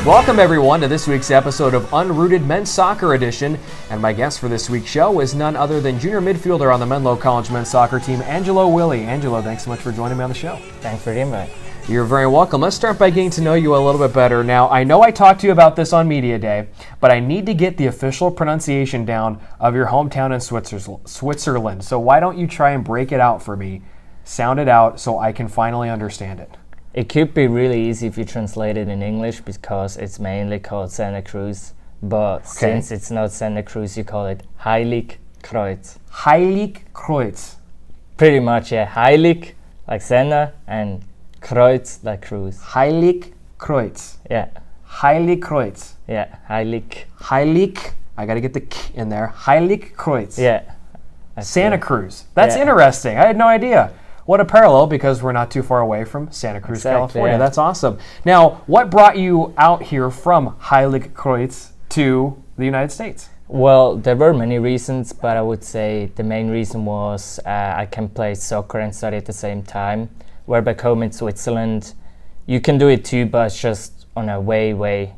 Welcome everyone to this week's episode of Unrooted Men's Soccer Edition, and my guest for this week's show is none other than junior midfielder on the Menlo College men's soccer team, Angelo Willi. Angelo, thanks so much for joining me on the show. Thanks for the invite. You're very welcome. Let's start by getting to know you a little bit better. Now, I know I talked to you about this on Media Day, but I need to get the official pronunciation down of your hometown in Switzerland. So why don't you try and break it out for me, sound it out so I can finally understand it. It could be really easy if you translate it in English because it's mainly called Santa Cruz. But since it's not Santa Cruz, you call it Heilig Kreuz. Heilig Kreuz. Pretty much, yeah. Heilig, like Santa, and Kreuz, like Cruz. Heilig Kreuz. Yeah. Heilig Kreuz. Yeah, Heilig. Heilig, I gotta get the k in there. Heilig Kreuz. Yeah. Santa Cruz. That's interesting. I had no idea. What a parallel, because we're not too far away from Santa Cruz, California. Yeah. That's awesome. Now, what brought you out here from Heilig Kreuz to the United States? Well, there were many reasons, but I would say the main reason was I can play soccer and study at the same time. Where back home in Switzerland, you can do it too, but it's just on a way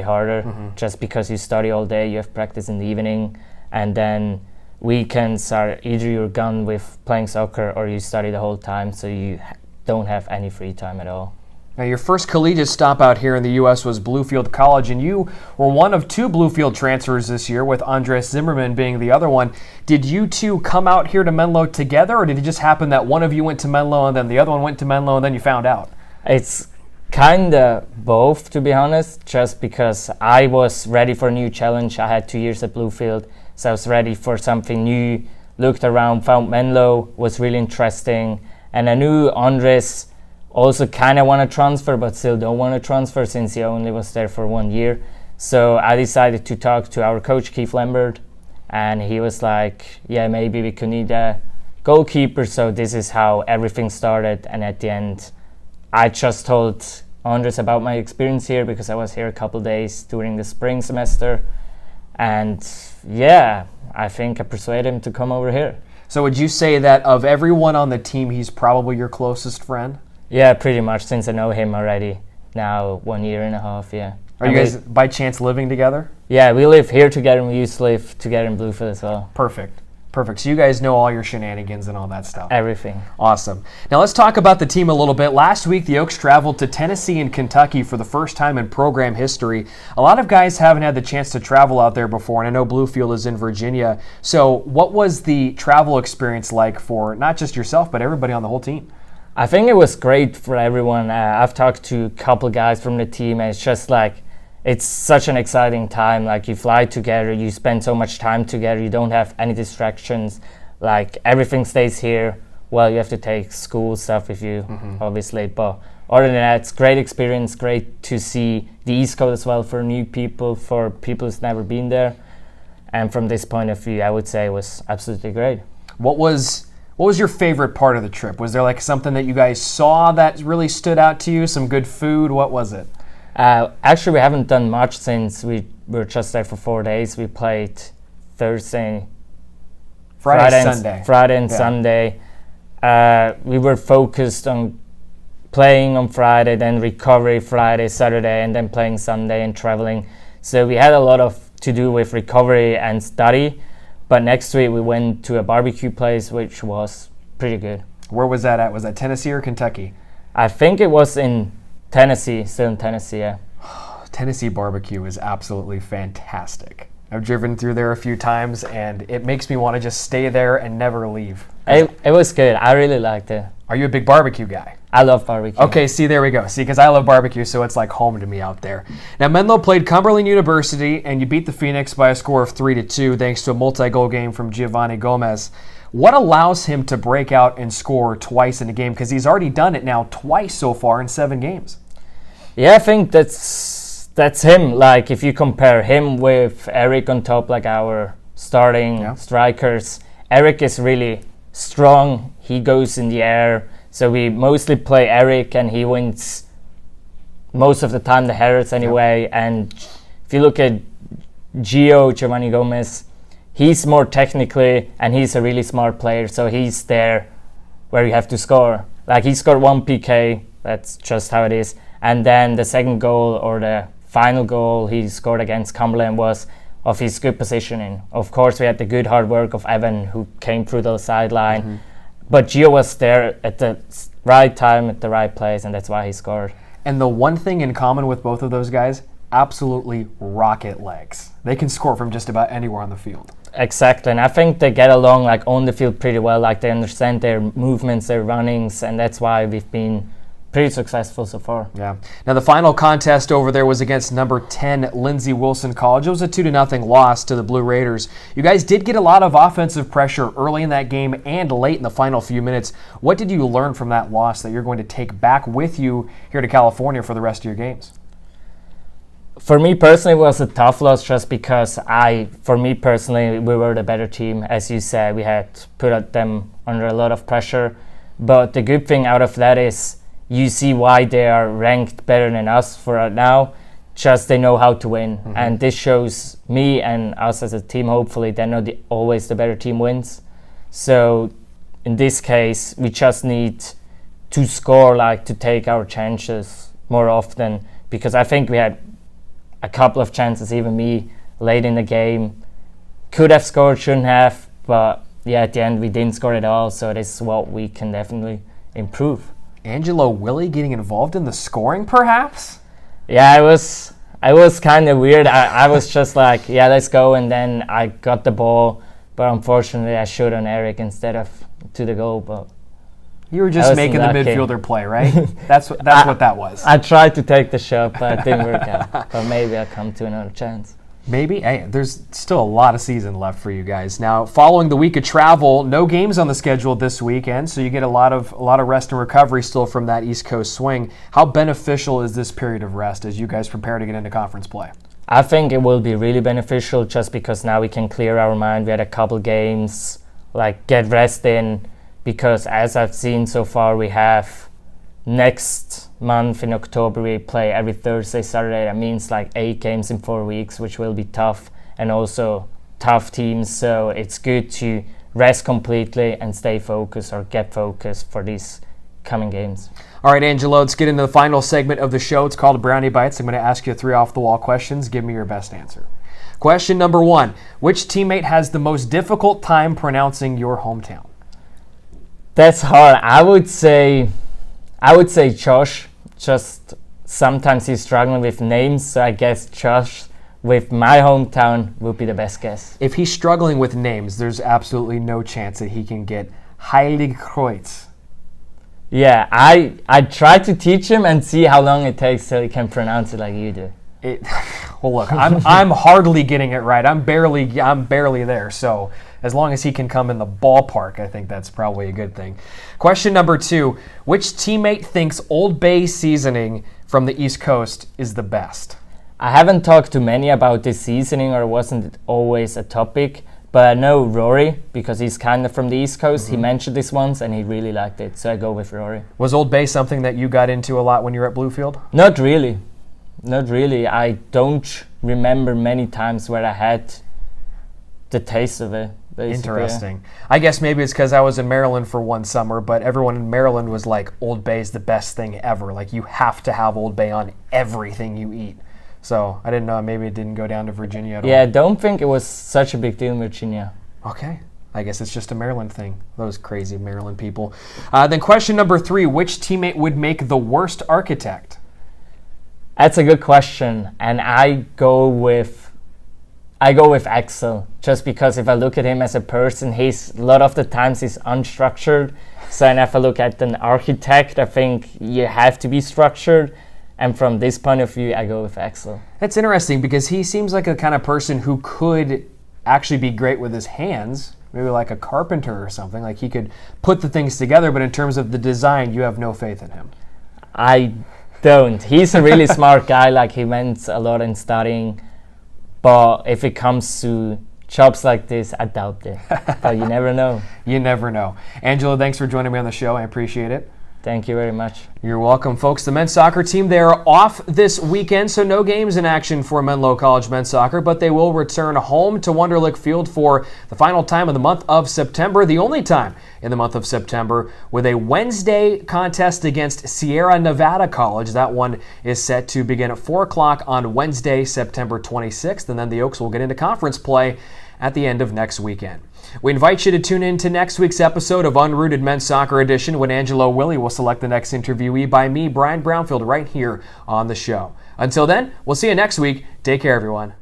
harder. Just because you study all day, you have practice in the evening, and then weekends are either you're gone with playing soccer or you study the whole time, so you don't have any free time at all. Now, your first collegiate stop out here in the U.S. was Bluefield College, and you were one of two Bluefield transfers this year, with Andres Zimmerman being the other one. Did you two come out here to Menlo together, or did it just happen that one of you went to Menlo and then the other one went to Menlo and then you found out? It's kind of both, to be honest, just because I was ready for a new challenge. I had 2 years at Bluefield, so I was ready for something new, looked around, found Menlo was really interesting, and I knew Andres also kind of want to transfer, but still don't want to transfer since he only was there for 1 year. So I decided to talk to our coach, Keith Lambert, and he was like, yeah, maybe we could need a goalkeeper. So this is how everything started, and at the end, I just told Andres about my experience here because I was here a couple days during the spring semester. And yeah, I think I persuaded him to come over here. So would you say that of everyone on the team, he's probably your closest friend? Yeah, pretty much, since I know him already now 1.5 years, yeah. Are you guys by chance living together? Yeah, we live here together and we used to live together in Bluefield as well. Perfect. So you guys know all your shenanigans and all that stuff. Everything. Awesome. Now let's talk about the team a little bit. Last week, the Oaks traveled to Tennessee and Kentucky for the first time in program history. A lot of guys haven't had the chance to travel out there before, and I know Bluefield is in Virginia. So what was the travel experience like for not just yourself, but everybody on the whole team? I think it was great for everyone. I've talked to a couple guys from the team, and it's just like, it's such an exciting time. Like, you fly together, you spend so much time together, you don't have any distractions. Like, everything stays here. Well, you have to take school stuff with you, obviously. But other than that, it's great experience, great to see the East Coast as well for new people, for people who's never been there. And from this point of view, I would say it was absolutely great. What was your favorite part of the trip? Was there like something that you guys saw that really stood out to you? Some good food? What was it? Actually, we haven't done much since we were just there for 4 days. We played Friday and Sunday. We were focused on playing on Friday, then recovery Friday, Saturday, and then playing Sunday and traveling. So we had a lot to do with recovery and study. But next week we went to a barbecue place, which was pretty good. Where was that at? Was that Tennessee or Kentucky? I think it was in Tennessee, still in Tennessee, yeah. Tennessee barbecue is absolutely fantastic. I've driven through there a few times, and it makes me want to just stay there and never leave. It was good. I really liked it. Are you a big barbecue guy? I love barbecue. Okay, see, there we go. See, because I love barbecue, so it's like home to me out there. Now, Menlo played Cumberland University, and you beat the Phoenix by a score of 3-2, thanks to a multi-goal game from Giovanni Gomez. What allows him to break out and score twice in a game? Because he's already done it now twice so far in 7 games. Yeah, I think that's him. Like, if you compare him with Eric on top, like our starting strikers, Eric is really strong. He goes in the air. So we mostly play Eric, and he wins most of the time the headers anyway. Yep. And if you look at Giovanni Gomez, he's more technically, and he's a really smart player. So he's there where you have to score. Like, he scored 1 PK. That's just how it is. And then the second goal, or the final goal he scored against Cumberland was of his good positioning. Of course, we had the good hard work of Evan, who came through the sideline, but Gio was there at the right time, at the right place, and that's why he scored. And the one thing in common with both of those guys, absolutely rocket legs. They can score from just about anywhere on the field. Exactly, and I think they get along like on the field pretty well. Like they understand their movements, their runnings, and that's why we've been pretty successful so far. Yeah. Now the final contest over there was against number 10 Lindsey Wilson College. It was a 2-0 loss to the Blue Raiders. You guys did get a lot of offensive pressure early in that game and late in the final few minutes. What did you learn from that loss that you're going to take back with you here to California for the rest of your games? For me personally, it was a tough loss just because we were the better team. As you said, we had put them under a lot of pressure. But the good thing out of that is you see why they are ranked better than us for right now. Just they know how to win. And this shows me and us as a team, hopefully, they know always the better team wins. So in this case, we just need to score, like to take our chances more often. Because I think we had a couple of chances, even me, late in the game. Could have scored, shouldn't have. But yeah, at the end, we didn't score at all. So this is what we can definitely improve. Angelo Willi getting involved in the scoring, perhaps? Yeah, I was kind of weird. I was just like, yeah, let's go. And then I got the ball. But unfortunately, I shot on Eric instead of to the goal. But you were just making the midfielder play, right? That's what that was. I tried to take the shot, but it didn't work out. But maybe I'll come to another chance. Maybe. Hey, there's still a lot of season left for you guys. Now, following the week of travel, no games on the schedule this weekend, so you get a lot of rest and recovery still from that East Coast swing. How beneficial is this period of rest as you guys prepare to get into conference play? I think it will be really beneficial just because now we can clear our mind. We had a couple games, like get rest in, because as I've seen so far, we have next month in October we play every Thursday, Saturday. That means like 8 games in 4 weeks, which will be tough, and also tough teams. So it's good to rest completely and stay focused or get focused for these coming games. All right, Angelo, let's get into the final segment of the show. It's called Brownie Bites. I'm going to ask you 3 off-the-wall questions. Give me your best answer. Question number 1. Which teammate has the most difficult time pronouncing your hometown? That's hard. I would say Josh. Just sometimes he's struggling with names, so I guess Josh with my hometown would be the best guess. If he's struggling with names, there's absolutely no chance that he can get Heiligkreuz. Yeah, I tried to teach him and see how long it takes till he can pronounce it like you do. Well, look, I'm hardly getting it right. I'm barely there. So as long as he can come in the ballpark, I think that's probably a good thing. Question number 2: which teammate thinks Old Bay seasoning from the East Coast is the best? I haven't talked to many about this seasoning, or wasn't always a topic. But I know Rory, because he's kind of from the East Coast. He mentioned this once, and he really liked it. So I go with Rory. Was Old Bay something that you got into a lot when you were at Bluefield? Not really. I don't remember many times where I had the taste of it. Basically. Interesting. I guess maybe it's because I was in Maryland for one summer, but everyone in Maryland was like, Old Bay is the best thing ever. Like, you have to have Old Bay on everything you eat. So I didn't know, maybe it didn't go down to Virginia at all. Yeah, I don't think it was such a big deal in Virginia. Okay. I guess it's just a Maryland thing. Those crazy Maryland people. Then question number 3, which teammate would make the worst architect? That's a good question. And I go with Axel, just because if I look at him as a person, a lot of the times he's unstructured. So and if I look at an architect, I think you have to be structured. And from this point of view, I go with Axel. That's interesting because he seems like a kind of person who could actually be great with his hands, maybe like a carpenter or something. Like he could put the things together, but in terms of the design, you have no faith in him. I don't. He's a really smart guy. Like he went a lot in studying. But if it comes to jobs like this, I doubt it. But you never know. You never know. Angelo, thanks for joining me on the show. I appreciate it. Thank you very much. You're welcome, folks. The men's soccer team, they are off this weekend, so no games in action for Menlo College men's soccer, but they will return home to Wunderlich Field for the final time of the month of September, the only time in the month of September, with a Wednesday contest against Sierra Nevada College. That one is set to begin at 4 o'clock on Wednesday, September 26th, and then the Oaks will get into conference play at the end of next weekend. We invite you to tune in to next week's episode of Unrooted Men's Soccer Edition when Angelo Willi will select the next interviewee by me, Brian Brownfield, right here on the show. Until then, we'll see you next week. Take care, everyone.